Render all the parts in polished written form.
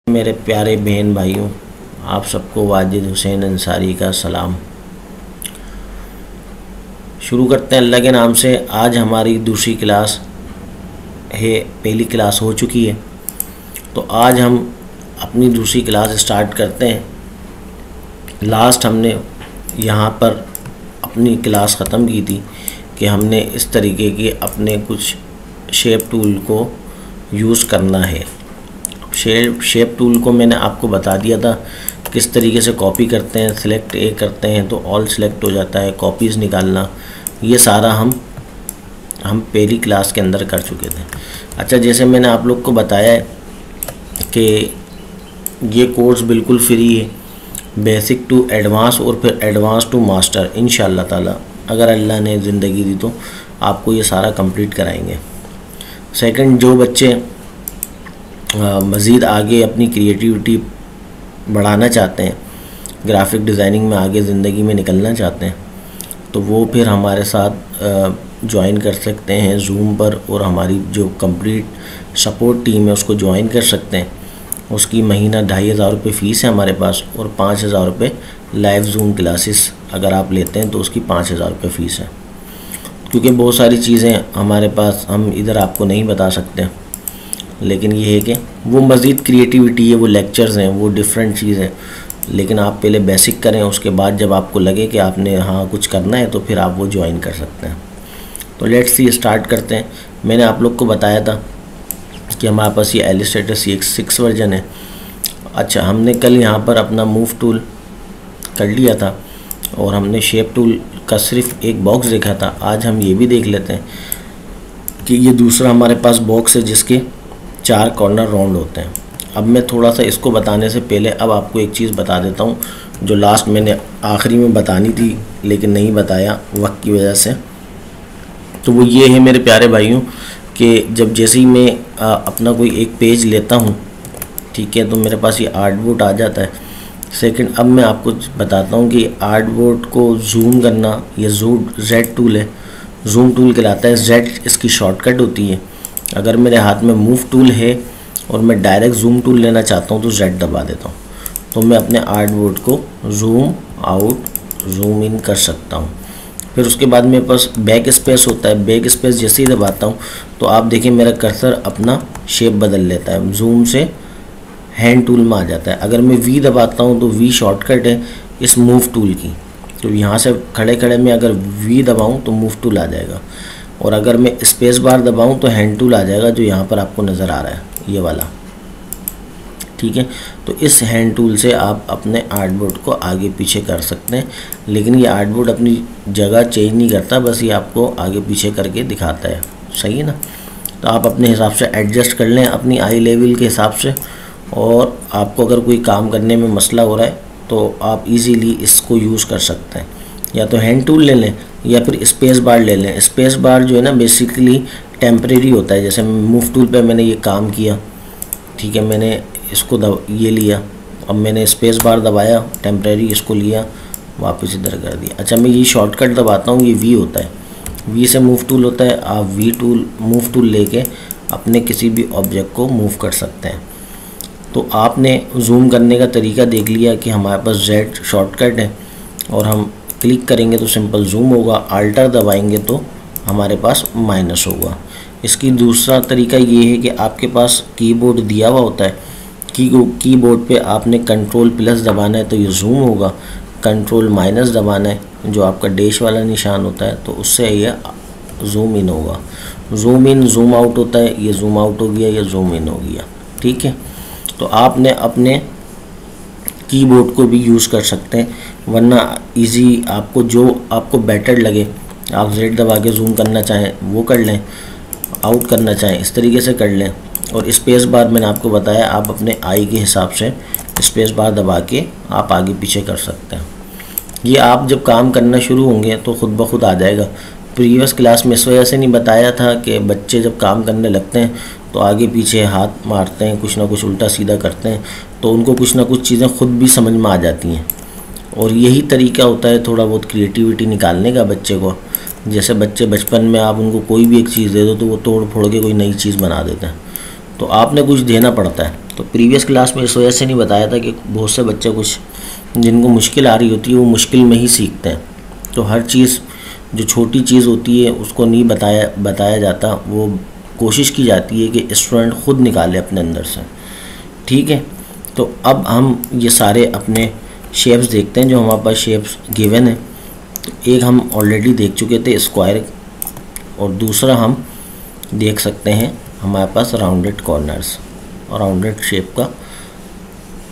मेरे प्यारे बहन भाइयों, आप सबको वाजिद हुसैन अंसारी का सलाम। शुरू करते हैं अल्लाह के नाम से। आज हमारी दूसरी क्लास है, पहली क्लास हो चुकी है, तो आज हम अपनी दूसरी क्लास स्टार्ट करते हैं। लास्ट हमने यहाँ पर अपनी क्लास ख़त्म की थी कि हमने इस तरीके के अपने कुछ शेप टूल को यूज़ करना है। शेप टूल को मैंने आपको बता दिया था किस तरीके से कॉपी करते हैं। सिलेक्ट ए करते हैं तो ऑल सिलेक्ट हो जाता है, कॉपीज़ निकालना, ये सारा हम पहली क्लास के अंदर कर चुके थे। अच्छा, जैसे मैंने आप लोग को बताया है कि ये कोर्स बिल्कुल फ्री है, बेसिक टू एडवांस और फिर एडवांस टू मास्टर। इंशाअल्लाह ताला अगर अल्लाह ने ज़िंदगी दी तो आपको ये सारा कंप्लीट कराएंगे। सेकंड, जो बच्चे मज़ीद आगे अपनी क्रिएटिविटी बढ़ाना चाहते हैं, ग्राफिक डिज़ाइनिंग में आगे ज़िंदगी में निकलना चाहते हैं, तो वो फिर हमारे साथ ज्वाइन कर सकते हैं जूम पर, और हमारी जो कंप्लीट सपोर्ट टीम है उसको ज्वाइन कर सकते हैं। उसकी महीना 2500 रुपये फ़ीस है हमारे पास, और 5000 रुपये लाइव जूम क्लासेस अगर आप लेते हैं तो उसकी 5000 रुपये फ़ीस है। क्योंकि बहुत सारी चीज़ें हमारे पास हम इधर आपको नहीं बता सकते, लेकिन ये है कि वो मज़ीद क्रिएटिविटी है, वो लेक्चर्स हैं, वो डिफरेंट चीज़ है। लेकिन आप पहले बेसिक करें, उसके बाद जब आपको लगे कि आपने हाँ कुछ करना है तो फिर आप वो ज्वाइन कर सकते हैं। तो लेट्स सी स्टार्ट करते हैं। मैंने आप लोग को बताया था कि हमारे पास ये इलस्ट्रेटर CX6 वर्जन है। अच्छा, हमने कल यहाँ पर अपना मूव टूल कर लिया था और हमने शेप टूल का सिर्फ एक बॉक्स देखा था। आज हम ये भी देख लेते हैं कि ये दूसरा हमारे पास बॉक्स है जिसके 4 कॉर्नर राउंड होते हैं। अब मैं थोड़ा सा इसको बताने से पहले अब आपको एक चीज़ बता देता हूँ जो लास्ट मैंने आखिरी में बतानी थी लेकिन नहीं बताया वक्त की वजह से। तो वो ये है मेरे प्यारे भाइयों कि जब जैसे ही मैं अपना कोई एक पेज लेता हूँ, ठीक है, तो मेरे पास ये आर्टबोर्ड आ जाता है। सेकंड, अब मैं आपको बताता हूँ कि आर्टबोर्ड को जूम करना, ये जेड टूल है, जूम टूल कहलाता है। जेड इसकी शॉर्टकट होती है। अगर मेरे हाथ में मूव टूल है और मैं डायरेक्ट जूम टूल लेना चाहता हूँ तो जेड दबा देता हूँ, तो मैं अपने आर्टबोर्ड को जूम आउट जूम इन कर सकता हूँ। फिर उसके बाद मेरे पास बैक स्पेस होता है। बैक स्पेस जैसे ही दबाता हूँ तो आप देखिए मेरा कर्सर अपना शेप बदल लेता है, जूम से हैंड टूल में आ जाता है। अगर मैं वी दबाता हूँ तो वी शॉर्टकट है इस मूव टूल की, तो यहाँ से खड़े खड़े में अगर वी दबाऊँ तो मूव टूल आ जाएगा, और अगर मैं स्पेस बार दबाऊं तो हैंड टूल आ जाएगा जो यहाँ पर आपको नज़र आ रहा है, ये वाला, ठीक है। तो इस हैंड टूल से आप अपने आर्टबोर्ड को आगे पीछे कर सकते हैं, लेकिन ये आर्टबोर्ड अपनी जगह चेंज नहीं करता, बस ये आपको आगे पीछे करके दिखाता है, सही है ना। तो आप अपने हिसाब से एडजस्ट कर लें अपनी आई लेवल के हिसाब से, और आपको अगर कोई काम करने में मसला हो रहा है तो आप इजीली इसको यूज़ कर सकते हैं। या तो हैंड टूल ले लें या फिर स्पेस बार ले लें। स्पेस बार जो है ना बेसिकली टेम्परेरी होता है। जैसे मूव टूल पे मैंने ये काम किया, ठीक है, मैंने इसको ये लिया, अब मैंने स्पेस बार दबाया, टेम्परेरी इसको लिया, वापस इधर कर दिया। अच्छा, मैं ये शॉर्टकट दबाता हूँ, ये वी होता है, वी से मूव टूल होता है। आप मूव टूल लेके अपने किसी भी ऑब्जेक्ट को मूव कर सकते हैं। तो आपने जूम करने का तरीका देख लिया कि हमारे पास जेड शॉर्टकट है, और हम क्लिक करेंगे तो सिंपल जूम होगा, अल्टर दबाएंगे तो हमारे पास माइनस होगा। इसकी दूसरा तरीका ये है कि आपके पास कीबोर्ड दिया हुआ होता है, कीबोर्ड पे आपने कंट्रोल प्लस दबाना है तो ये जूम होगा, कंट्रोल माइनस दबाना है जो आपका डैश वाला निशान होता है तो उससे ये जूम इन होगा। जूम इन जूम आउट होता है, ये जूम आउट हो गया, ये जूम इन हो गया, ठीक है। तो आपने अपने कीबोर्ड को भी यूज़ कर सकते हैं, वरना इजी आपको जो आपको बेटर लगे, आप जेड दबा के जूम करना चाहें वो कर लें, आउट करना चाहें इस तरीके से कर लें। और स्पेस बार मैंने आपको बताया, आप अपने आई के हिसाब से स्पेस बार दबा के आप आगे पीछे कर सकते हैं। ये आप जब काम करना शुरू होंगे तो ख़ुद ब खुद आ जाएगा। प्रीवियस क्लास में इस वजह से नहीं बताया था कि बच्चे जब काम करने लगते हैं तो आगे पीछे हाथ मारते हैं, कुछ ना कुछ उल्टा सीधा करते हैं, तो उनको कुछ ना कुछ चीज़ें खुद भी समझ में आ जाती हैं। और यही तरीका होता है थोड़ा बहुत क्रिएटिविटी निकालने का बच्चे को। जैसे बच्चे बचपन में आप उनको कोई भी एक चीज़ दे दो तो वो तोड़ फोड़ के कोई नई चीज़ बना देते हैं, तो आपने कुछ देना पड़ता है। तो प्रीवियस क्लास में इस वजह से नहीं बताया था कि बहुत से बच्चे कुछ जिनको मुश्किल आ रही होती है वो मुश्किल में ही सीखते हैं। तो हर चीज़ जो छोटी चीज़ होती है उसको नहीं बताया जाता, वो कोशिश की जाती है कि स्टूडेंट ख़ुद निकाले अपने अंदर से। ठीक है, तो अब हम ये सारे अपने शेप्स देखते हैं जो हमारे पास शेप्स गिवन है। तो एक हम ऑलरेडी देख चुके थे स्क्वायर, और दूसरा हम देख सकते हैं हमारे पास राउंडेड कॉर्नर्स और राउंडेड शेप का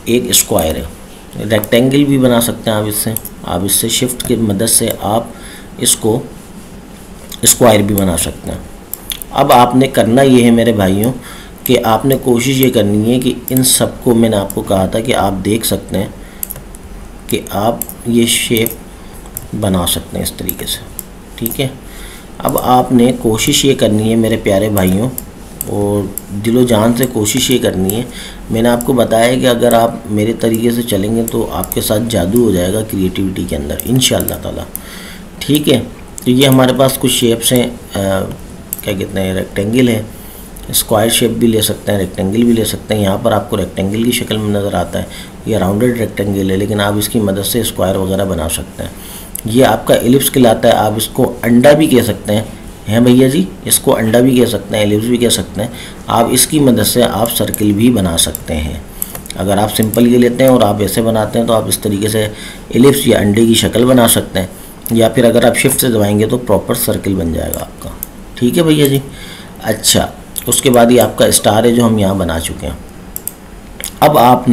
एक स्क्वायर है। रेक्टेंगल भी बना सकते हैं आप इससे शिफ्ट की मदद से आप इसको स्क्वायर भी बना सकते हैं। अब आपने करना ये है मेरे भाइयों कि आपने कोशिश ये करनी है कि इन सब को, मैंने आपको कहा था कि आप देख सकते हैं कि आप ये शेप बना सकते हैं इस तरीके से। ठीक है, अब आपने कोशिश ये करनी है मेरे प्यारे भाइयों, और दिलो जान से कोशिश ये करनी है। मैंने आपको बताया कि अगर आप मेरे तरीके से चलेंगे तो आपके साथ जादू हो जाएगा क्रिएटिविटी के अंदर इंशाअल्लाह ताला। ठीक है, तो ये हमारे पास कुछ शेप्स हैं, क्या कहते हैं, रेक्टेंगल है, स्क्वायर शेप भी ले सकते हैं, रेक्टेंगल भी ले सकते हैं। यहाँ पर आपको रेक्टेंगल की शक्ल में नज़र आता है, ये राउंडेड रेक्टेंगल है, लेकिन आप इसकी मदद से स्क्वायर वगैरह बना सकते हैं। ये आपका एलिप्स कहलाता है, आप इसको अंडा भी कह सकते हैं भैया जी, इसको अंडा भी कह सकते हैं, एलिप्स भी कह सकते हैं। आप इसकी मदद से आप सर्किल भी बना सकते हैं। अगर आप सिंपल ये लेते हैं और आप ऐसे बनाते हैं तो आप इस तरीके से एलिप्स या अंडे की शक्ल बना सकते हैं, या फिर अगर आप शिफ्ट से दबाएंगे तो प्रॉपर सर्किल बन जाएगा आपका। ठीक है भैया जी। अच्छा, उसके बाद ये आपका स्टार है जो हम यहाँ बना चुके हैं। अब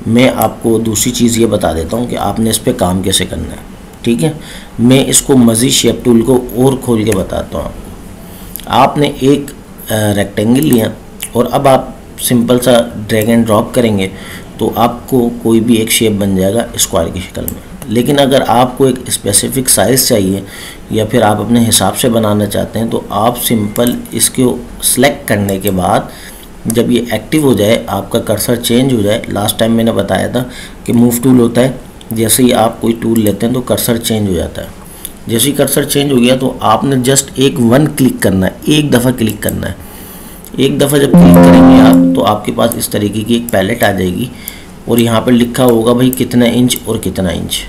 मैं आपको दूसरी चीज़ ये बता देता हूँ कि आपने इस पर काम कैसे करना है। ठीक है, मैं इसको मज़ीद शेप टूल को और खोल के बताता हूँ आपको। आपने एक रेक्टेंगल लिया और अब आप सिंपल सा ड्रैग एंड ड्रॉप करेंगे तो आपको कोई भी एक शेप बन जाएगा स्क्वायर की शक्ल में। लेकिन अगर आपको एक स्पेसिफिक साइज़ चाहिए या फिर आप अपने हिसाब से बनाना चाहते हैं तो आप सिंपल इसको सेलेक्ट करने के बाद जब ये एक्टिव हो जाए, आपका कर्सर चेंज हो जाए, लास्ट टाइम मैंने बताया था कि मूव टूल होता है, जैसे ही आप कोई टूल लेते हैं तो कर्सर चेंज हो जाता है। जैसे ही कर्सर चेंज हो गया तो आपने जस्ट एक वन क्लिक करना है, एक दफ़ा क्लिक करना है। एक दफ़ा जब क्लिक करेंगे आप तो आपके पास इस तरीके की एक पैलेट आ जाएगी और यहाँ पर लिखा होगा भाई कितना इंच और कितना इंच,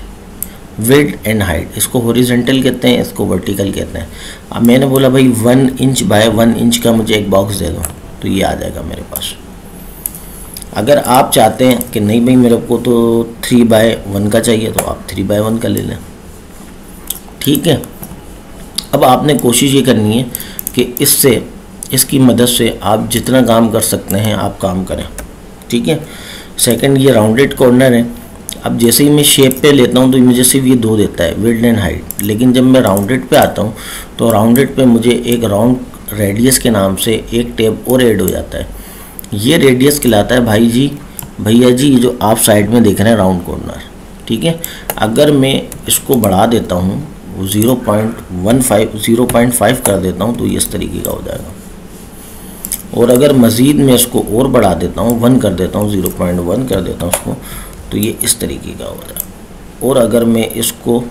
विड्थ एंड हाइट। इसको हॉरिजॉन्टल कहते हैं, इसको वर्टिकल कहते हैं। अब मैंने बोला भाई 1 इंच बाय 1 इंच का मुझे एक बॉक्स दे दो, तो ये आ जाएगा मेरे पास। अगर आप चाहते हैं कि नहीं भाई मेरे को तो 3 बाय 1 का चाहिए तो आप 3 बाय 1 का ले लें। ठीक है, अब आपने कोशिश ये करनी है कि इसकी मदद से आप जितना काम कर सकते हैं आप काम करें। ठीक है, सेकंड ये राउंडेड कॉर्नर है। अब जैसे ही मैं शेप पे लेता हूँ तो मुझे सिर्फ ये 2 देता है, विड्थ एंड हाइट। लेकिन जब मैं राउंडेड पे आता हूँ तो राउंडेड पे मुझे एक राउंड रेडियस के नाम से एक टैब और ऐड हो जाता है। ये रेडियस कहलाता है भैया जी ये जो आप साइड में देख रहे हैं राउंड कॉर्नर। ठीक है, अगर मैं इसको बढ़ा देता हूँ 0.5 कर देता हूँ तो ये इस तरीके का हो जाएगा। और अगर मज़ीद मैं इसको और बढ़ा देता हूँ 1 कर देता हूँ, 0.1 कर देता हूँ उसको, तो ये इस तरीके का हो जाएगा। और अगर मैं इसको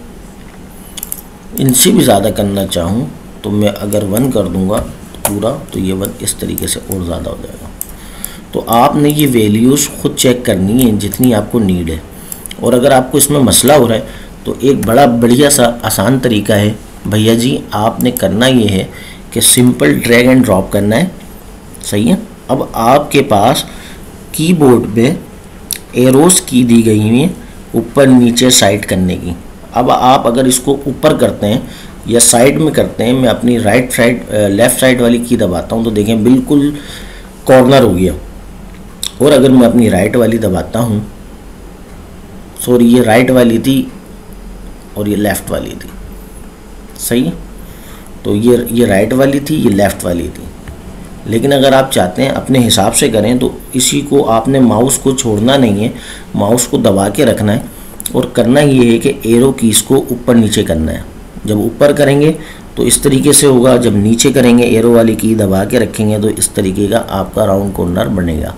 इनसे भी ज़्यादा करना चाहूँ तो मैं अगर 1 कर दूँगा पूरा तो ये 1 इस तरीके से और ज़्यादा हो जाएगा। तो आपने ये वैल्यूज़ ख़ुद चेक करनी है जितनी आपको नीड है। और अगर आपको इसमें मसला हो रहा है तो एक बड़ा बढ़िया सा आसान तरीका है भैया जी, आपने करना ये है कि सिंपल ड्रैग एंड ड्रॉप करना है। सही है, अब आपके पास कीबोर्ड पे एरोस की दी गई हुई है ऊपर नीचे साइड करने की। अब आप अगर इसको ऊपर करते हैं या साइड में करते हैं, मैं अपनी लेफ़्ट साइड वाली की दबाता हूँ तो देखें बिल्कुल कॉर्नर हो गया। और अगर मैं अपनी राइट वाली दबाता हूँ, सॉरी ये राइट वाली थी और ये लेफ़्ट वाली थी। सही है, तो ये राइट वाली थी, ये लेफ़्ट वाली थी। लेकिन अगर आप चाहते हैं अपने हिसाब से करें तो इसी को आपने माउस को छोड़ना नहीं है, माउस को दबा के रखना है और करना ये है कि एरो कीज़ को ऊपर नीचे करना है। जब ऊपर करेंगे तो इस तरीके से होगा, जब नीचे करेंगे एरो वाली की दबा के रखेंगे तो इस तरीके का आपका राउंड कॉर्नर बनेगा।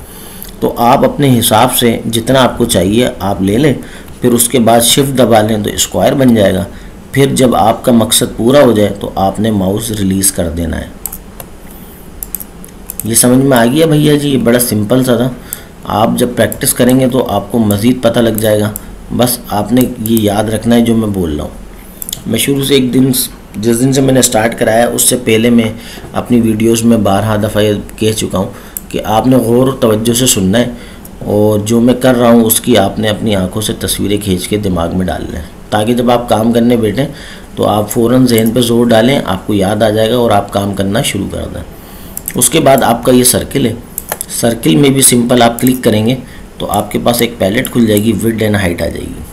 तो आप अपने हिसाब से जितना आपको चाहिए आप ले लें, फिर उसके बाद शिफ्ट दबा लें तो स्क्वायर बन जाएगा। फिर जब आपका मकसद पूरा हो जाए तो आपने माउस रिलीज़ कर देना है। ये समझ में आ गया भैया जी, ये बड़ा सिंपल सा था। आप जब प्रैक्टिस करेंगे तो आपको मज़ीद पता लग जाएगा। बस आपने ये याद रखना है जो मैं बोल रहा हूँ। मैं शुरू से एक दिन, जिस दिन से मैंने स्टार्ट कराया उससे पहले मैं अपनी वीडियोस में 12 दफ़ा कह चुका हूँ कि आपने गौर और तवज्जो से सुनना है, और जो मैं कर रहा हूँ उसकी आपने अपनी आंखों से तस्वीरें खींच के दिमाग में डालना है, ताकि जब आप काम करने बैठें तो आप फ़ौरन जहन पे जोर डालें, आपको याद आ जाएगा और आप काम करना शुरू कर दें। उसके बाद आपका ये सर्किल है, सर्किल में भी सिंपल आप क्लिक करेंगे तो आपके पास एक पैलेट खुल जाएगी, विड्थ एंड हाइट आ जाएगी।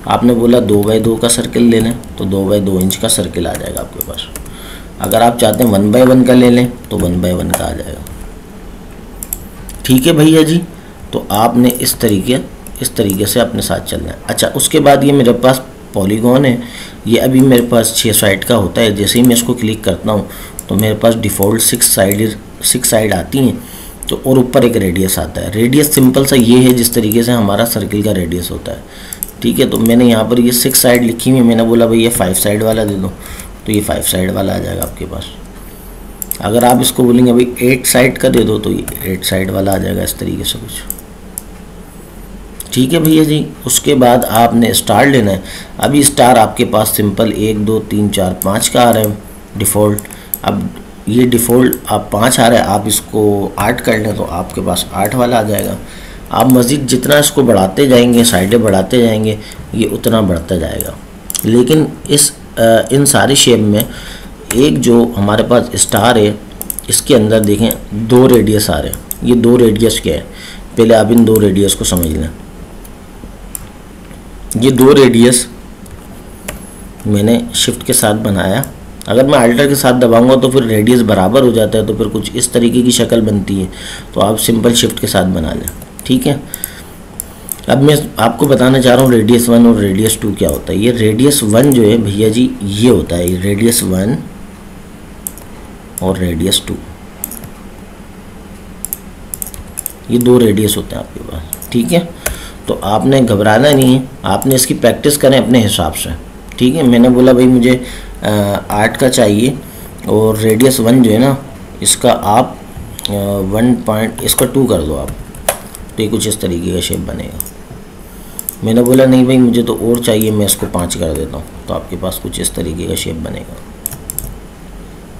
आपने बोला 2x2 का सर्किल ले लें तो 2x2 इंच का सर्किल आ जाएगा आपके पास। अगर आप चाहते हैं 1x1 का ले लें तो 1x1 का आ जाएगा। ठीक है भैया जी, तो आपने इस तरीके से अपने साथ चलना है। अच्छा, उसके बाद ये मेरे पास पॉलीगॉन है, ये अभी मेरे पास 6 साइड का होता है। जैसे ही मैं इसको क्लिक करता हूँ तो मेरे पास डिफ़ॉल्ट 6 साइड आती हैं, तो और ऊपर एक रेडियस आता है। रेडियस सिंपल सा ये है जिस तरीके से हमारा सर्किल का रेडियस होता है। ठीक है, तो मैंने यहाँ पर ये 6 साइड लिखी हुई है, मैंने बोला भाई ये 5 साइड वाला दे दो, तो ये 5 साइड वाला आ जाएगा आपके पास। अगर आप इसको बोलेंगे भाई 8 साइड का दे दो तो ये 8 साइड वाला आ जाएगा, इस तरीके से कुछ। ठीक है भैया जी, उसके बाद आपने स्टार लेना है। अभी स्टार आपके पास सिंपल 1 2 3 4 5 का आ रहा है डिफ़ॉल्ट। अब ये डिफ़ॉल्ट आप 5 आ रहा है, आप इसको 8 कर लें तो आपके पास 8 वाला आ जाएगा। आप मज़ीद जितना इसको बढ़ाते जाएंगे, साइडें बढ़ाते जाएंगे, ये उतना बढ़ता जाएगा। लेकिन इन सारी शेप में एक जो हमारे पास स्टार है, इसके अंदर देखें 2 रेडियस आ रहे हैं। ये 2 रेडियस क्या है, पहले आप इन 2 रेडियस को समझ लें। ये 2 रेडियस मैंने शिफ्ट के साथ बनाया। अगर मैं अल्टर के साथ दबाऊंगा तो फिर रेडियस बराबर हो जाता है, तो फिर कुछ इस तरीके की शक्ल बनती है। तो आप सिंपल शिफ्ट के साथ बना लें। ठीक है, अब मैं आपको बताना चाह रहा हूँ रेडियस 1 और रेडियस 2 क्या होता है। ये रेडियस 1 जो है भैया जी, ये होता है रेडियस 1 और रेडियस 2, ये 2 रेडियस होते हैं आपके पास। ठीक है, तो आपने घबराना नहीं है, आपने इसकी प्रैक्टिस करें अपने हिसाब से। ठीक है, मैंने बोला भाई मुझे 8 का चाहिए, और रेडियस 1 जो है ना, इसका आप इसका 2 कर दो आप, तो ये कुछ इस तरीके का शेप बनेगा। मैंने बोला नहीं भाई मुझे तो और चाहिए, मैं इसको 5 कर देता हूँ, तो आपके पास कुछ इस तरीके का शेप बनेगा।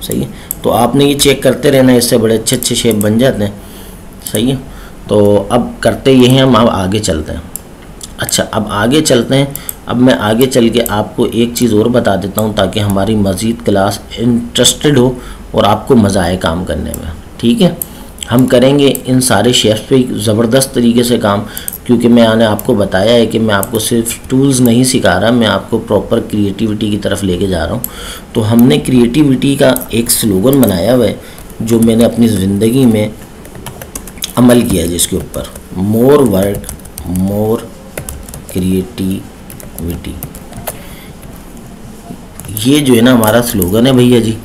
सही है, तो आपने ये चेक करते रहना, इससे बड़े अच्छे अच्छे शेप बन जाते हैं। सही है, तो अब करते ये हैं, हम अब आगे चलते हैं। अच्छा, अब आगे चलते हैं। अब मैं आगे चल के आपको एक चीज़ और बता देता हूँ, ताकि हमारी मज़ीद क्लास इंटरेस्टेड हो और आपको मज़ा आए काम करने में। ठीक है, हम करेंगे इन सारे शेप्स पे ज़बरदस्त तरीके से काम, क्योंकि मैंने आपको बताया है कि मैं आपको सिर्फ टूल्स नहीं सिखा रहा, मैं आपको प्रॉपर क्रिएटिविटी की तरफ लेके जा रहा हूँ। तो हमने क्रिएटिविटी का एक स्लोगन बनाया हुआ है जो मैंने अपनी ज़िंदगी में अमल किया है, जिसके ऊपर मोर वर्क मोर क्रिएटिविटी, ये जो है ना हमारा स्लोगन है भैया जी।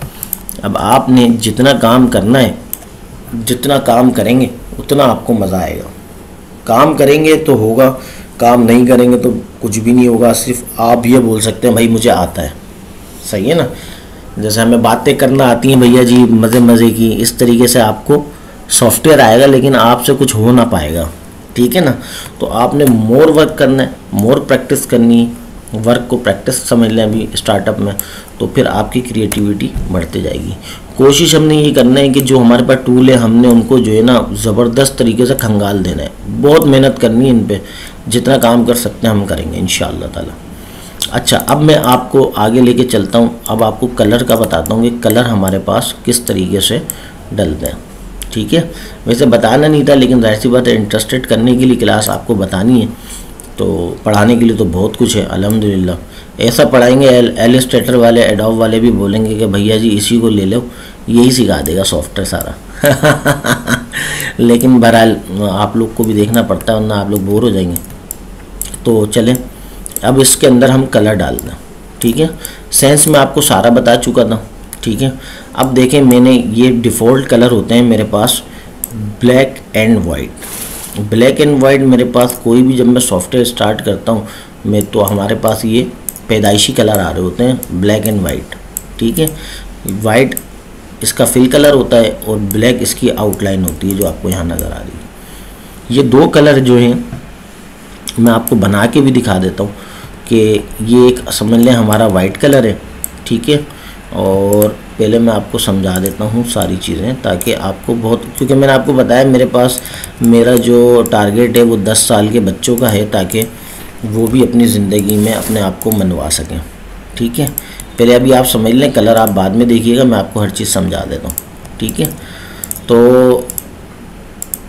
अब आपने जितना काम करना है, जितना काम करेंगे उतना आपको मज़ा आएगा। काम करेंगे तो होगा, काम नहीं करेंगे तो कुछ भी नहीं होगा। सिर्फ आप ये बोल सकते हैं भाई मुझे आता है। सही है ना, जैसे हमें बातें करना आती हैं भैया जी मज़े मज़े की, इस तरीके से आपको सॉफ्टवेयर आएगा, लेकिन आपसे कुछ हो ना पाएगा। ठीक है ना, तो आपने मोर वर्क करना है, मोर प्रैक्टिस करनी है, वर्क को प्रैक्टिस समझ लें अभी स्टार्टअप में, तो फिर आपकी क्रिएटिविटी बढ़ते जाएगी। कोशिश हमने ये करना है कि जो हमारे पास टूल है हमने उनको जो है ना ज़बरदस्त तरीके से खंगाल देना है। बहुत मेहनत करनी है इन पे, जितना काम कर सकते हैं हम करेंगे इंशाअल्लाह ताला। अच्छा, अब मैं आपको आगे लेके चलता हूँ। अब आपको कलर का बताता हूँ कि कलर हमारे पास किस तरीके से डलते हैं। ठीक है, वैसे बताना नहीं था, लेकिन जाहिर सी बात है इंटरेस्टेड करने के लिए क्लास आपको बतानी है, तो पढ़ाने के लिए तो बहुत कुछ है अल्हम्दुलिल्लाह। ऐसा पढ़ाएंगे एलिस्ट्रेटर वाले, एडोब वाले भी बोलेंगे कि भैया जी इसी को ले लो, यही सिखा देगा सॉफ्टवेयर सारा। लेकिन बहरहाल आप लोग को भी देखना पड़ता है, वरना आप लोग बोर हो जाएंगे। तो चलें, अब इसके अंदर हम कलर डाल दें। ठीक है, सेंस में आपको सारा बता चुका था। ठीक है, अब देखें मैंने ये डिफ़ॉल्ट कलर होते हैं मेरे पास black and white. Black and white मेरे पास कोई भी, जब मैं सॉफ्टवेयर स्टार्ट करता हूँ मैं, तो हमारे पास ये पैदाइशी कलर आ रहे होते हैं ब्लैक एंड वाइट। ठीक है, वाइट इसका फिल कलर होता है और ब्लैक इसकी आउटलाइन होती है जो आपको यहाँ नज़र आ रही है। ये दो कलर जो हैं मैं आपको बना के भी दिखा देता हूँ कि ये एक समझ लें हमारा वाइट कलर है, ठीक है। और पहले मैं आपको समझा देता हूँ सारी चीज़ें ताकि आपको बहुत, क्योंकि मैंने आपको बताया मेरे पास मेरा जो टारगेट है वो 10 साल के बच्चों का है ताकि वो भी अपनी ज़िंदगी में अपने आप को मनवा सकें, ठीक है। पहले अभी आप समझ लें, कलर आप बाद में देखिएगा, मैं आपको हर चीज़ समझा देता हूँ, ठीक है। तो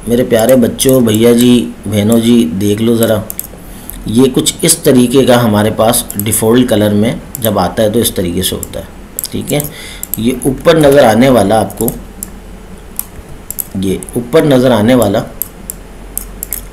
मेरे प्यारे बच्चों, भैया जी, बहनों जी, देख लो ज़रा, ये कुछ इस तरीके का हमारे पास डिफ़ॉल्ट कलर में जब आता है तो इस तरीके से होता है, ठीक है। ये ऊपर नज़र आने वाला आपको, ये ऊपर नज़र आने वाला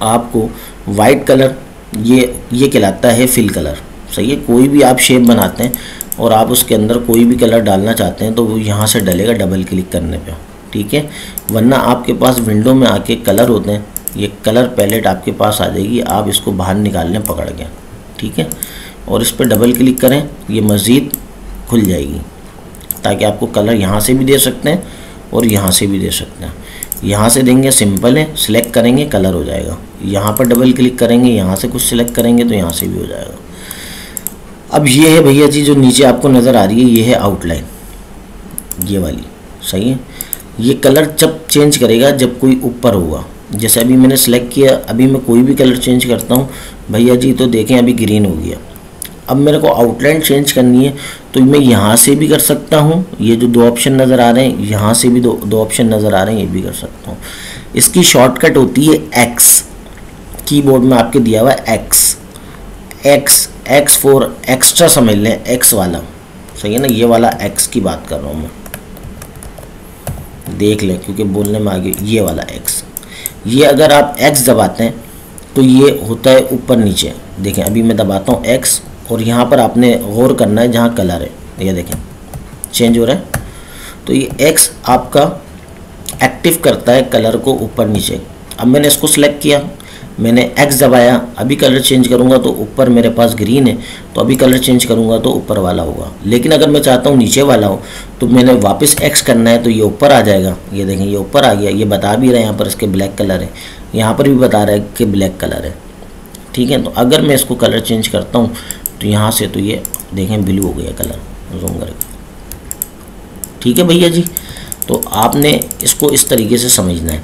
आपको वाइट कलर ये कहलाता है फिल कलर, सही है। कोई भी आप शेप बनाते हैं और आप उसके अंदर कोई भी कलर डालना चाहते हैं तो वो यहाँ से डलेगा डबल क्लिक करने पे, ठीक है। वरना आपके पास विंडो में आके कलर होते हैं, ये कलर पैलेट आपके पास आ जाएगी, आप इसको बाहर निकाल लें पकड़ के, ठीक है। और इस पर डबल क्लिक करें, ये मज़ीद खुल जाएगी ताकि आपको कलर यहाँ से भी दे सकते हैं और यहाँ से भी दे सकते हैं। यहाँ से देंगे सिंपल है, सिलेक्ट करेंगे कलर हो जाएगा। यहाँ पर डबल क्लिक करेंगे, यहाँ से कुछ सिलेक्ट करेंगे तो यहाँ से भी हो जाएगा। अब ये है भैया जी जो नीचे आपको नज़र आ रही है, ये है आउटलाइन, ये वाली, सही है। ये कलर जब चेंज करेगा जब कोई ऊपर होगा, जैसे अभी मैंने सेलेक्ट किया, अभी मैं कोई भी कलर चेंज करता हूँ भैया जी तो देखें अभी ग्रीन हो गया। अब मेरे को आउटलाइन चेंज करनी है तो मैं यहाँ से भी कर सकता हूँ, ये जो दो ऑप्शन नज़र आ रहे हैं, यहाँ से भी दो ऑप्शन नज़र आ रहे हैं, ये भी कर सकता हूँ। इसकी शॉर्टकट होती है एक्स, कीबोर्ड में आपके दिया हुआ है एक्स फॉर एक्स्ट्रा, समझ लें एक्स वाला, सही है ना। ये वाला एक्स की बात कर रहा हूँ मैं, देख लें क्योंकि बोलने में आगे, ये वाला एक्स, ये अगर आप एक्स दबाते हैं तो ये होता है ऊपर नीचे। देखें अभी मैं दबाता हूँ एक्स और यहाँ पर आपने गौर करना है जहाँ कलर है, ये देखें चेंज हो रहा है। तो ये एक्स आपका एक्टिव करता है कलर को ऊपर नीचे। अब मैंने इसको सिलेक्ट किया, मैंने एक्स दबाया, अभी कलर चेंज करूँगा तो ऊपर मेरे पास ग्रीन है, तो अभी कलर चेंज करूँगा तो ऊपर वाला होगा। लेकिन अगर मैं चाहता हूँ नीचे वाला हो तो मैंने वापस एक्स करना है तो ये ऊपर आ जाएगा। ये देखें ये ऊपर आ गया, ये बता भी रहा है यहाँ पर इसके ब्लैक कलर है, यहाँ पर भी बता रहा है कि ब्लैक कलर है, ठीक है। तो अगर मैं इसको कलर चेंज करता हूँ तो यहाँ से तो ये देखें ब्लू हो गया कलर, जूम करके, ठीक है भैया जी। तो आपने इसको इस तरीके से समझना है।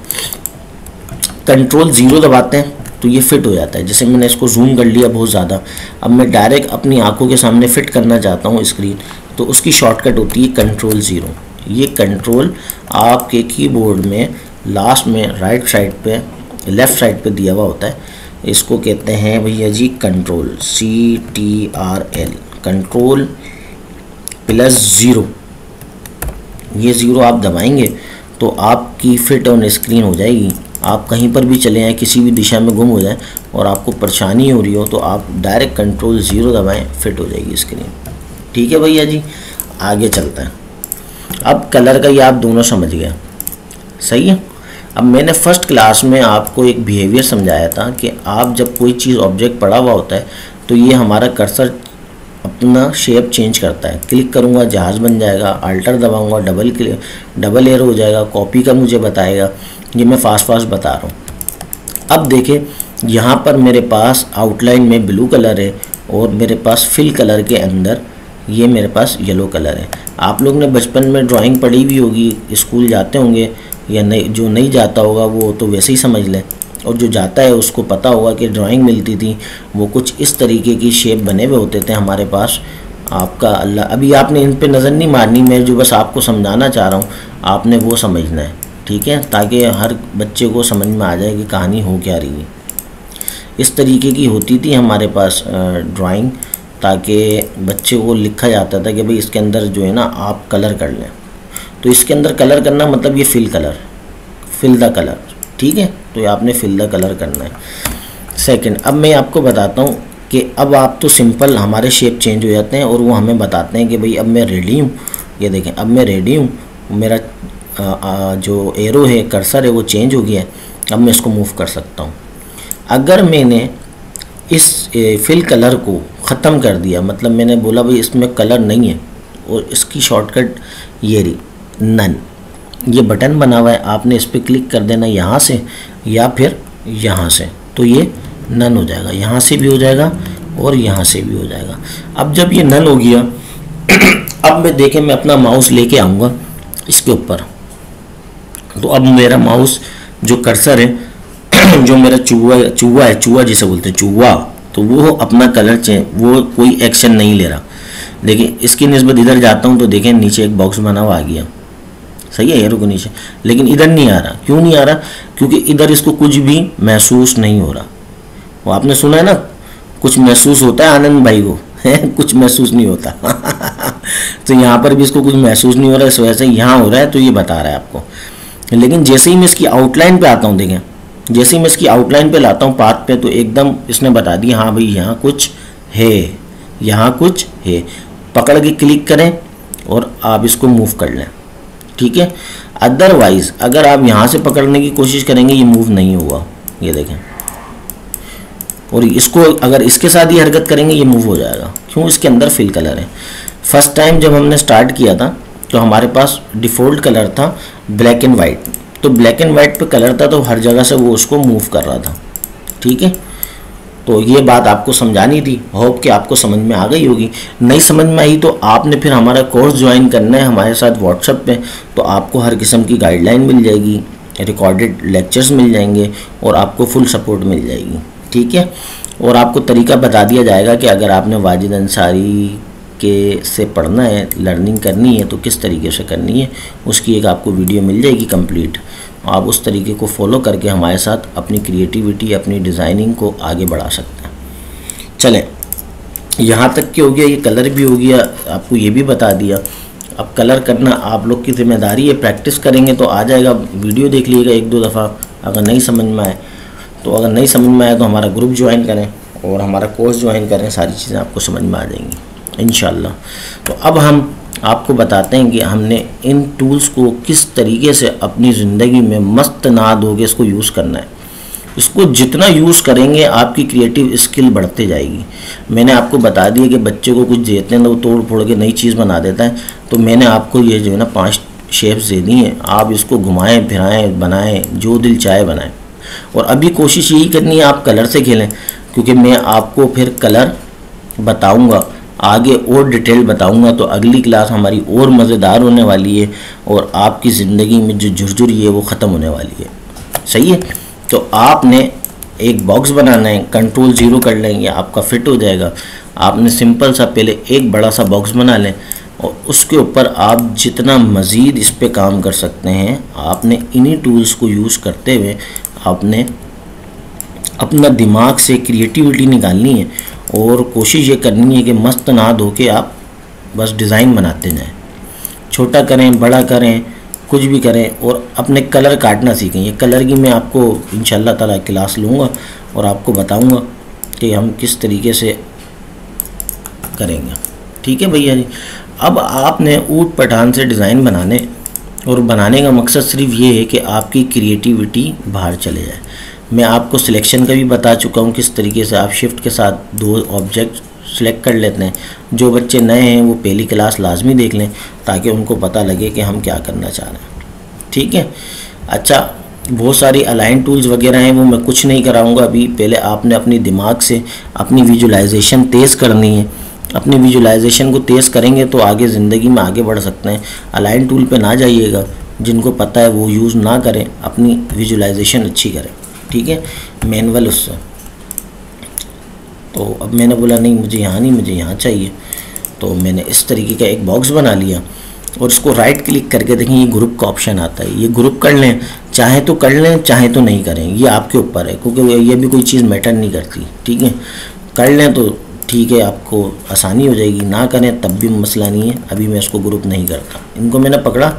कंट्रोल 0 दबाते हैं तो ये फिट हो जाता है। जैसे मैंने इसको जूम कर लिया बहुत ज़्यादा, अब मैं डायरेक्ट अपनी आंखों के सामने फिट करना चाहता हूँ स्क्रीन, तो उसकी शॉर्टकट होती है कंट्रोल 0। ये कंट्रोल आपके कीबोर्ड में लास्ट में राइट साइड पे, लेफ़्ट साइड पे दिया हुआ होता है, इसको कहते हैं भैया जी कंट्रोल, CTRL, कंट्रोल +0। ये 0 आप दबाएंगे तो आपकी फिट ऑन स्क्रीन हो जाएगी। आप कहीं पर भी चले जाएँ, किसी भी दिशा में गुम हो जाए और आपको परेशानी हो रही हो तो आप डायरेक्ट कंट्रोल 0 दबाएं, फिट हो जाएगी स्क्रीन, ठीक है भैया जी। आगे चलता है। अब कलर का ये आप दोनों समझ गए, सही है। अब मैंने फर्स्ट क्लास में आपको एक बिहेवियर समझाया था कि आप जब कोई चीज़ ऑब्जेक्ट पड़ा हुआ होता है तो ये हमारा कर्सर अपना शेप चेंज करता है। क्लिक करूँगा जहाज़ बन जाएगा, अल्टर दबाऊँगा डबल एरो हो जाएगा, कॉपी का मुझे बताएगा। ये मैं फास्ट बता रहा हूँ। अब देखें यहाँ पर मेरे पास आउटलाइन में ब्लू कलर है और मेरे पास फिल कलर के अंदर ये मेरे पास येलो कलर है। आप लोग ने बचपन में ड्राइंग पढ़ी भी होगी, स्कूल जाते होंगे, या नहीं, जो नहीं जाता होगा वो तो वैसे ही समझ लें, और जो जाता है उसको पता होगा कि ड्राइंग मिलती थी वो कुछ इस तरीके की शेप बने हुए होते थे हमारे पास। आपका अल्लाह, अभी आपने इन पे नज़र नहीं मारनी, मैं जो बस आपको समझाना चाह रहा हूँ आपने वो समझना है, ठीक है, ताकि हर बच्चे को समझ में आ जाए कि कहानी हो क्या रही है। इस तरीके की होती थी हमारे पास ड्राइंग, ताकि बच्चे को लिखा जाता था कि भाई इसके अंदर जो है ना आप कलर कर लें। तो इसके अंदर कलर करना मतलब ये फिल द कलर, ठीक है। तो ये आपने फिल द कलर करना है। सेकंड, अब मैं आपको बताता हूँ कि अब आप तो सिंपल हमारे शेप चेंज हो जाते हैं और वो हमें बताते हैं कि भाई अब मैं रेडी हूँ। ये देखें अब मैं रेडी हूँ, मेरा जो एरो है, कर्सर है, वो चेंज हो गया है। अब मैं इसको मूव कर सकता हूँ। अगर मैंने इस फिल कलर को ख़त्म कर दिया, मतलब मैंने बोला भाई इसमें कलर नहीं है, और इसकी शॉर्टकट ये रही नन, ये बटन बना हुआ है, आपने इस पर क्लिक कर देना यहाँ से, या फिर यहाँ से, तो ये नन हो जाएगा, यहाँ से भी हो जाएगा और यहाँ से भी हो जाएगा। अब जब ये नन हो गया, अब मैं देखें, मैं अपना माउस लेके आऊँगा इसके ऊपर, तो अब मेरा माउस जो कर्सर है, जो मेरा चूहा है, चूहा जिसे बोलते हैं चूहा, तो वो अपना कलर चेंज, वो कोई एक्शन नहीं ले रहा। देखिए इसकी निस्बत इधर जाता हूँ तो देखें नीचे एक बॉक्स बना हुआ आ गया, सही है, एरो के नीचे, लेकिन इधर नहीं आ रहा। क्यों नहीं आ रहा? क्योंकि इधर इसको कुछ भी महसूस नहीं हो रहा। वो आपने सुना है ना, कुछ महसूस होता है आनंद भाई को, है कुछ महसूस नहीं होता। तो यहाँ पर भी इसको कुछ महसूस नहीं हो रहा है, इस वजह से यहाँ हो रहा है, तो ये बता रहा है आपको। लेकिन जैसे ही मैं इसकी आउटलाइन पे आता हूँ, देखें जैसे ही मैं इसकी आउटलाइन पे लाता हूँ पाथ पे, तो एकदम इसने बता दिया हाँ भाई यहाँ कुछ है, यहाँ कुछ है। पकड़ के क्लिक करें और आप इसको मूव कर लें, ठीक है। अदरवाइज अगर आप यहाँ से पकड़ने की कोशिश करेंगे ये मूव नहीं होगा, ये देखें। और इसको अगर इसके साथ ही हरकत करेंगे ये मूव हो जाएगा। क्यों? इसके अंदर फिल कलर है। फर्स्ट टाइम जब हमने स्टार्ट किया था तो हमारे पास डिफ़ॉल्ट कलर था ब्लैक एंड वाइट, तो ब्लैक एंड वाइट पे कलर था, तो हर जगह से वो उसको मूव कर रहा था, ठीक है। तो ये बात आपको समझानी थी, होप कि आपको समझ में आ गई होगी। नहीं समझ में आई तो आपने फिर हमारा कोर्स ज्वाइन करना है हमारे साथ व्हाट्सएप पे, तो आपको हर किस्म की गाइडलाइन मिल जाएगी, रिकॉर्डेड लेक्चर्स मिल जाएंगे और आपको फुल सपोर्ट मिल जाएगी, ठीक है। और आपको तरीका बता दिया जाएगा कि अगर आपने वाजिद अंसारी के से पढ़ना है, लर्निंग करनी है तो किस तरीके से करनी है, उसकी एक आपको वीडियो मिल जाएगी कंप्लीट। आप उस तरीके को फॉलो करके हमारे साथ अपनी क्रिएटिविटी, अपनी डिज़ाइनिंग को आगे बढ़ा सकते हैं। चलें, यहाँ तक के हो गया, ये कलर भी हो गया, आपको ये भी बता दिया। अब कलर करना आप लोग की जिम्मेदारी है, प्रैक्टिस करेंगे तो आ जाएगा। वीडियो देख लीजिएगा एक दो दफ़ा, अगर नहीं समझ में आए तो, अगर नहीं समझ में आए तो हमारा ग्रुप ज्वाइन करें और हमारा कोर्स ज्वाइन करें, सारी चीज़ें आपको समझ में आ जाएंगी इंशाल्लाह। तो अब हम आपको बताते हैं कि हमने इन टूल्स को किस तरीके से अपनी ज़िंदगी में मस्त नाद होकर इसको यूज़ करना है। इसको जितना यूज़ करेंगे आपकी क्रिएटिव स्किल बढ़ते जाएगी। मैंने आपको बता दिया कि बच्चे को कुछ देते हैं तो वो तोड़ फोड़ के नई चीज़ बना देता है, तो मैंने आपको ये जो है ना 5 शेप्स दे दी हैं, आप इसको घुमाएं फिराएं, बनाएं, जो दिल चाहे बनाएं। और अभी कोशिश यही करनी है आप कलर से खेलें, क्योंकि मैं आपको फिर कलर बताऊँगा, आगे और डिटेल बताऊंगा, तो अगली क्लास हमारी और मज़ेदार होने वाली है और आपकी ज़िंदगी में जो झुरझुरी है वो ख़त्म होने वाली है, सही है। तो आपने एक बॉक्स बनाना है, कंट्रोल 0 कर लेंगे, आपका फिट हो जाएगा। आपने सिंपल सा पहले एक बड़ा सा बॉक्स बना लें और उसके ऊपर आप जितना मज़ीद इस पर काम कर सकते हैं, आपने इन्हीं टूल्स को यूज़ करते हुए आपने अपना दिमाग से क्रिएटिविटी निकालनी है और कोशिश ये करनी है कि मस्त नाद होके आप बस डिज़ाइन बनाते जाएं। छोटा करें, बड़ा करें, कुछ भी करें, और अपने कलर काटना सीखें। ये कलर की मैं आपको इंशाल्लाह ताला क्लास लूँगा और आपको बताऊँगा कि हम किस तरीके से करेंगे, ठीक है भैया जी। अब आपने ऊट पठान से डिज़ाइन बनाने, और बनाने का मकसद सिर्फ ये है कि आपकी क्रिएटिविटी बाहर चले जाए। मैं आपको सिलेक्शन का भी बता चुका हूँ किस तरीके से आप शिफ्ट के साथ 2 ऑब्जेक्ट सेलेक्ट कर लेते हैं। जो बच्चे नए हैं वो पहली क्लास लाजमी देख लें ताकि उनको पता लगे कि हम क्या करना चाह रहे हैं, ठीक है। अच्छा, बहुत सारी अलाइन टूल्स वगैरह हैं, वो मैं कुछ नहीं कराऊंगा अभी। पहले आपने अपनी दिमाग से अपनी विजुलाइजेशन तेज़ करनी है। अपनी विजुलाइजेशन को तेज़ करेंगे तो आगे ज़िंदगी में आगे बढ़ सकते हैं। अलाइन टूल पे ना जाइएगा, जिनको पता है वो यूज़ ना करें, अपनी विजुलाइजेशन अच्छी करें, ठीक है, मैनुअल उससे। तो अब मैंने बोला नहीं मुझे यहाँ नहीं, मुझे यहाँ चाहिए, तो मैंने इस तरीके का एक बॉक्स बना लिया और इसको राइट क्लिक करके देखें ये ग्रुप का ऑप्शन आता है। ये ग्रुप कर लें, चाहे तो कर लें चाहे तो नहीं करें, ये आपके ऊपर है, क्योंकि ये भी कोई चीज़ मैटर नहीं करती, ठीक है। कर लें तो ठीक है, आपको आसानी हो जाएगी, ना करें तब भी मसला नहीं है। अभी मैं इसको ग्रुप नहीं करता। इनको मैंने पकड़ा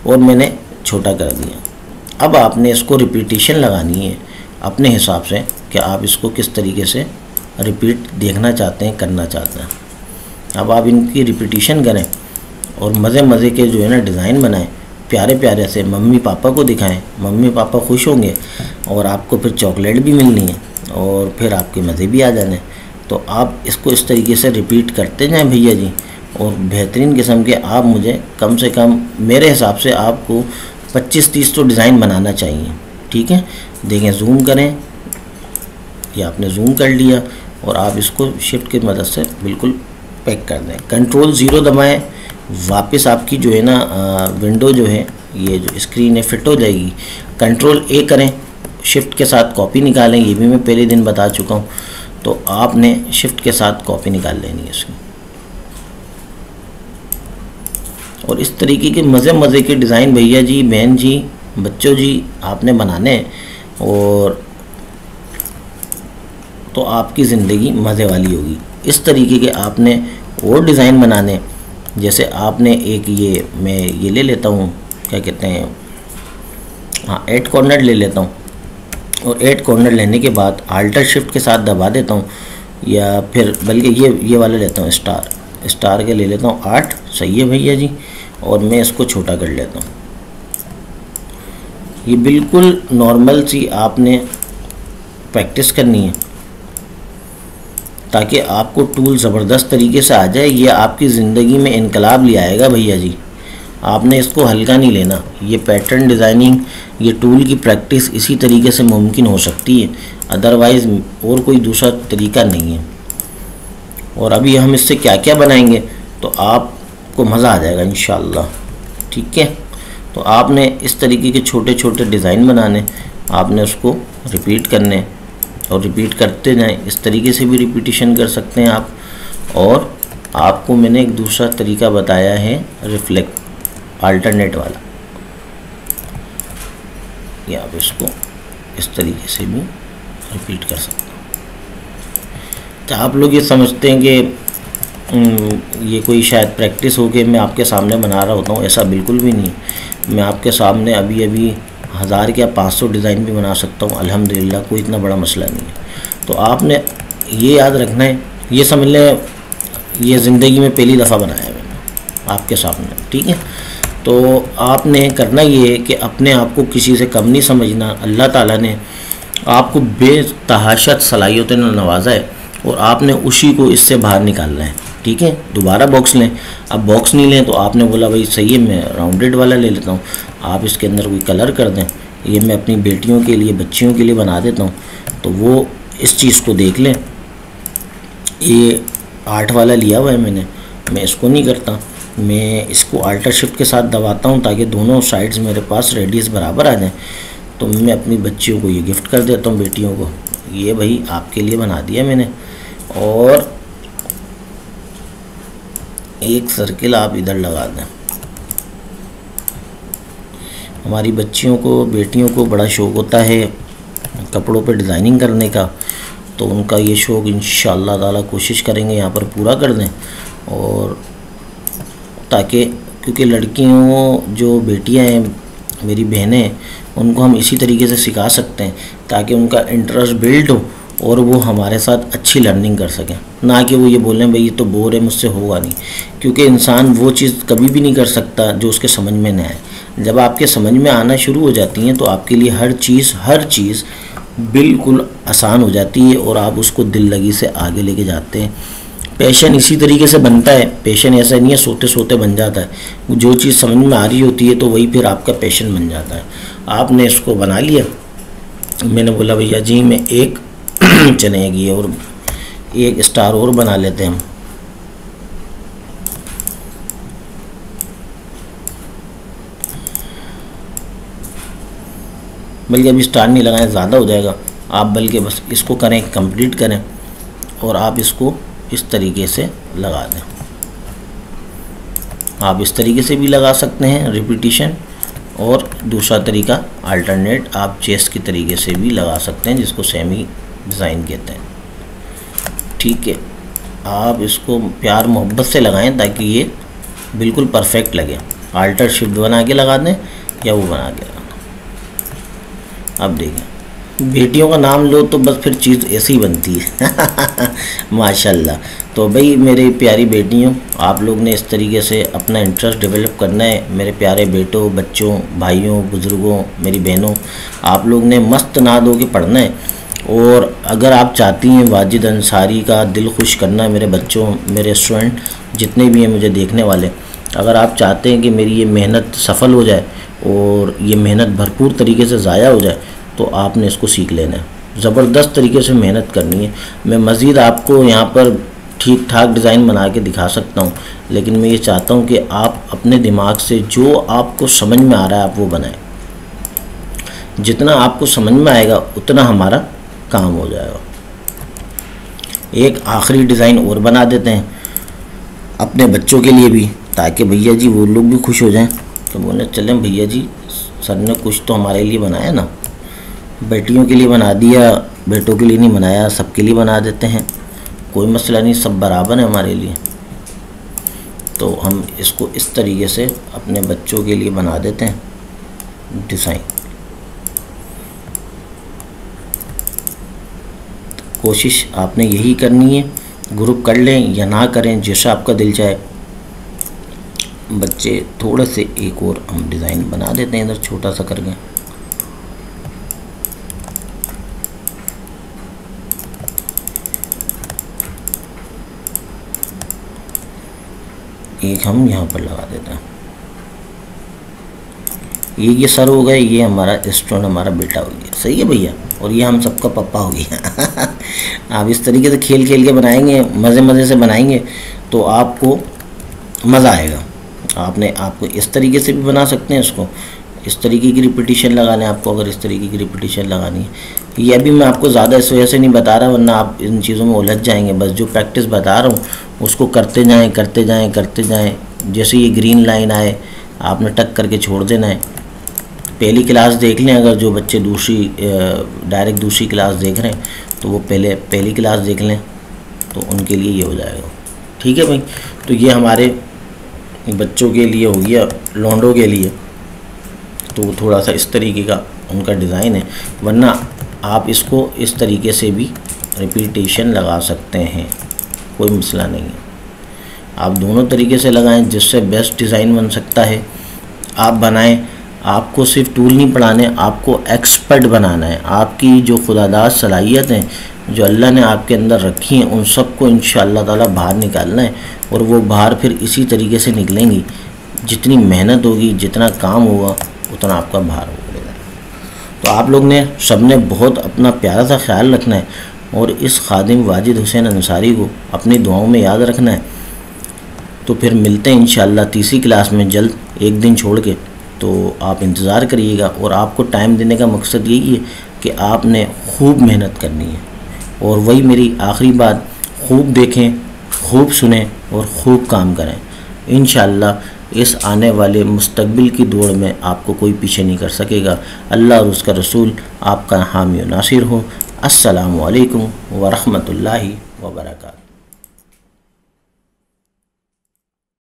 और मैंने छोटा कर दिया। अब आपने इसको रिपीटिशन लगानी है अपने हिसाब से कि आप इसको किस तरीके से रिपीट देखना चाहते हैं, करना चाहते हैं। अब आप इनकी रिपीटिशन करें और मज़े मज़े के जो है ना डिज़ाइन बनाएं, प्यारे प्यारे से मम्मी पापा को दिखाएं। मम्मी पापा खुश होंगे और आपको फिर चॉकलेट भी मिलनी है और फिर आपके मज़े भी आ जाने। तो आप इसको इस तरीके से रिपीट करते जाएं भैया जी, और बेहतरीन किस्म के आप मुझे कम से कम मेरे हिसाब से आपको 25-30 तो डिज़ाइन बनाना चाहिए, ठीक है। देखें, जूम करें ये आपने जूम कर लिया और आप इसको शिफ्ट की मदद से बिल्कुल पैक कर दें। कंट्रोल 0 दबाएं, वापस आपकी जो है ना विंडो जो है, ये जो स्क्रीन है फिट हो जाएगी। कंट्रोल A करें, शिफ्ट के साथ कॉपी निकालें, ये भी मैं पहले दिन बता चुका हूँ। तो आपने शिफ्ट के साथ कॉपी निकाल लेनी है इसकी। और इस तरीके के मज़े के डिज़ाइन भैया जी, बहन जी, बच्चों जी आपने बनाने हैं, और तो आपकी ज़िंदगी मज़े वाली होगी। इस तरीके के आपने और डिज़ाइन बनाने, जैसे आपने एक ये, मैं ये ले लेता हूँ, क्या कहते हैं, हाँ 8 कॉर्नर ले लेता हूँ, और 8 कॉर्नर लेने के बाद आल्टर शिफ्ट के साथ दबा देता हूँ, या फिर बल्कि ये वाला लेता हूँ, स्टार के ले लेता हूँ 8। सही है भैया जी, और मैं इसको छोटा कर लेता हूँ। ये बिल्कुल नॉर्मल सी आपने प्रैक्टिस करनी है ताकि आपको टूल ज़बरदस्त तरीके से आ जाए। ये आपकी ज़िंदगी में इनकलाब ले आएगा भैया जी, आपने इसको हल्का नहीं लेना। ये पैटर्न डिज़ाइनिंग, ये टूल की प्रैक्टिस इसी तरीके से मुमकिन हो सकती है, अदरवाइज़ और कोई दूसरा तरीका नहीं है। और अभी हम इससे क्या क्या बनाएंगे तो आपको मज़ा आ जाएगा इंशाअल्लाह। ठीक है, तो आपने इस तरीके के छोटे छोटे डिज़ाइन बनाने, आपने उसको रिपीट करने और रिपीट करते जाएं। इस तरीके से भी रिपीटिशन कर सकते हैं आप। और आपको मैंने एक दूसरा तरीका बताया है रिफ्लेक्ट अल्टरनेट वाला, या आप इसको इस तरीके से भी रिपीट कर सकते हैं। तो आप लोग ये समझते हैं कि ये कोई शायद प्रैक्टिस हो के मैं आपके सामने बना रहा होता हूँ, ऐसा बिल्कुल भी नहीं। मैं आपके सामने अभी 1000 या 500 डिज़ाइन भी बना सकता हूँ अल्हम्दुलिल्लाह, कोई इतना बड़ा मसला नहीं है। तो आपने ये याद रखना है, ये समझ लें ये ज़िंदगी में पहली दफ़ा बनाया है मैंने आपके सामने। ठीक है, तो आपने करना ये है कि अपने आप को किसी से कम नहीं समझना। अल्लाह ताला ने आपको बेतहाशत सलाहियतों ने नवाजा है और आपने उसी को इससे बाहर निकालना है। ठीक है, दोबारा बॉक्स लें। अब बॉक्स नहीं लें तो आपने बोला भाई सही है मैं राउंडेड वाला ले लेता हूँ, आप इसके अंदर कोई कलर कर दें। ये मैं अपनी बेटियों के लिए, बच्चियों के लिए बना देता हूँ, तो वो इस चीज़ को देख लें। ये 8 वाला लिया हुआ है मैंने, मैं इसको नहीं करता, मैं इसको अल्टर शिफ्ट के साथ दबाता हूँ ताकि दोनों साइड्स मेरे पास रेडियस बराबर आ जाएँ। तो मैं अपनी बच्चियों को ये गिफ्ट कर देता हूँ, बेटियों को। ये भाई आपके लिए बना दिया मैंने। और एक सर्किल आप इधर लगा दें। हमारी बच्चियों को, बेटियों को बड़ा शौक़ होता है कपड़ों पे डिज़ाइनिंग करने का, तो उनका ये शौक़ इंशाअल्लाह ताला कोशिश करेंगे यहाँ पर पूरा कर दें। और ताकि, क्योंकि लड़कियों जो बेटियाँ हैं, मेरी बहनें, उनको हम इसी तरीके से सिखा सकते हैं ताकि उनका इंटरेस्ट बिल्ड हो और वो हमारे साथ अच्छी लर्निंग कर सकें। ना कि वो ये बोलें भाई ये तो बोर है, मुझसे होगा नहीं। क्योंकि इंसान वो चीज़ कभी भी नहीं कर सकता जो उसके समझ में न आए। जब आपके समझ में आना शुरू हो जाती हैं तो आपके लिए हर चीज़ बिल्कुल आसान हो जाती है और आप उसको दिल लगी से आगे लेके जाते हैं। पैशन इसी तरीके से बनता है। पैशन ऐसा नहीं है सोते सोते बन जाता है। जो चीज़ समझ में आ रही होती है तो वही फिर आपका पैशन बन जाता है। आपने इसको बना लिया। मैंने बोला भैया जी मैं एक चलेगी और एक स्टार और बना लेते हैं हम। बल्कि अभी स्टार नहीं लगाएं, ज़्यादा हो जाएगा। आप बल्कि बस इसको करें, कंप्लीट करें और आप इसको इस तरीके से लगा दें। आप इस तरीके से भी लगा सकते हैं रिपीटिशन, और दूसरा तरीका अल्टरनेट आप चेस्ट की तरीके से भी लगा सकते हैं, जिसको सेमी डिज़ाइन कहते हैं। ठीक है, आप इसको प्यार मोहब्बत से लगाएं ताकि ये बिल्कुल परफेक्ट लगे। अल्टर शिफ्ट बना के लगा दें या वो बना के लगा दें। अब देखें, बेटियों का नाम लो तो बस फिर चीज़ ऐसी ही बनती है माशाल्लाह। तो भाई मेरी प्यारी बेटियों, आप लोग ने इस तरीके से अपना इंटरेस्ट डेवलप करना है। मेरे प्यारे बेटों, बच्चों, भाइयों, बुज़ुर्गों, मेरी बहनों, आप लोग ने मस्त नाद हो के पढ़ना है। और अगर आप चाहती हैं वाजिद अंसारी का दिल खुश करना, मेरे बच्चों, मेरे स्टूडेंट जितने भी हैं मुझे देखने वाले, अगर आप चाहते हैं कि मेरी ये मेहनत सफल हो जाए और ये मेहनत भरपूर तरीके से ज़ाया हो जाए, तो आपने इसको सीख लेना है। ज़बरदस्त तरीके से मेहनत करनी है। मैं मज़ीद आपको यहाँ पर ठीक ठाक डिज़ाइन बना के दिखा सकता हूँ, लेकिन मैं ये चाहता हूँ कि आप अपने दिमाग से जो आपको समझ में आ रहा है आप वो बनाएं। जितना आपको समझ में आएगा उतना हमारा काम हो जाएगा। एक आखिरी डिज़ाइन और बना देते हैं अपने बच्चों के लिए भी, ताकि भैया जी वो लोग भी खुश हो जाएं कि बोले चलें भैया जी सर ने कुछ तो हमारे लिए बनाया ना। बेटियों के लिए बना दिया, बेटों के लिए नहीं बनाया, सबके लिए बना देते हैं, कोई मसला नहीं, सब बराबर है हमारे लिए। तो हम इसको इस तरीके से अपने बच्चों के लिए बना देते हैं डिज़ाइन। कोशिश आपने यही करनी है, ग्रुप कर लें या ना करें जैसा आपका दिल चाहे। बच्चे थोड़े से एक और हम डिज़ाइन बना देते हैं इधर छोटा सा करके। एक हम यहाँ पर लगा देते हैं। ये सर हो गए, ये हमारा स्टूडेंट हमारा बेटा हो गया, सही है भैया, और ये हम सबका पापा हो गया। आप इस तरीके से खेल खेल के बनाएंगे, मज़े मज़े से बनाएंगे तो आपको मज़ा आएगा। आपको इस तरीके से भी बना सकते हैं इसको, इस तरीके की रिपीटिशन लगाने आपको, अगर इस तरीके की रिपीटिशन लगानी है। ये अभी मैं आपको ज़्यादा इस वजह से नहीं बता रहा, वरना आप इन चीज़ों में उलझ जाएंगे। बस जो प्रैक्टिस बता रहा हूँ उसको करते जाएँ करते जाएँ करते जाएँ। जैसे ये ग्रीन लाइन आए आपने टक करके छोड़ देना है। पहली क्लास देख लें, अगर जो बच्चे डायरेक्ट दूसरी क्लास देख रहे हैं तो वो पहली क्लास देख लें, तो उनके लिए ये हो जाएगा। ठीक है भाई, तो ये हमारे बच्चों के लिए हो गया, लौंडों के लिए तो थोड़ा सा इस तरीके का उनका डिज़ाइन है। वरना आप इसको इस तरीके से भी रिपीटेशन लगा सकते हैं, कोई मसला नहीं है। आप दोनों तरीके से लगाएं, जिससे बेस्ट डिज़ाइन बन सकता है आप बनाएं। आपको सिर्फ टूल नहीं पढ़ाने, आपको एक्सपर्ट बनाना है। आपकी जो खुदादाद सलाहियतें जो अल्लाह ने आपके अंदर रखी हैं उन सबको इंशाअल्लाह ताला बाहर निकालना है, और वो बाहर फिर इसी तरीके से निकलेंगी। जितनी मेहनत होगी, जितना काम होगा, उतना आपका बाहर होगा। तो आप लोग ने सब ने बहुत अपना प्यारा सा ख्याल रखना है, और इस खादिम वाजिद हुसैन अंसारी को अपनी दुआओं में याद रखना है। तो फिर मिलते हैं इंशाअल्लाह तीसरी क्लास में जल्द, एक दिन छोड़ के। तो आप इंतज़ार करिएगा, और आपको टाइम देने का मकसद यही है कि आपने खूब मेहनत करनी है। और वही मेरी आखिरी बात, खूब देखें, खूब सुनें और खूब काम करें। इंशाअल्लाह इस आने वाले मुस्तकबिल की दौड़ में आपको कोई पीछे नहीं कर सकेगा। अल्लाह और उसका रसूल आपका हामी और नासिर हो। अस्सलामु अलैकुम व रहमतुल्लाहि व बरकातहू।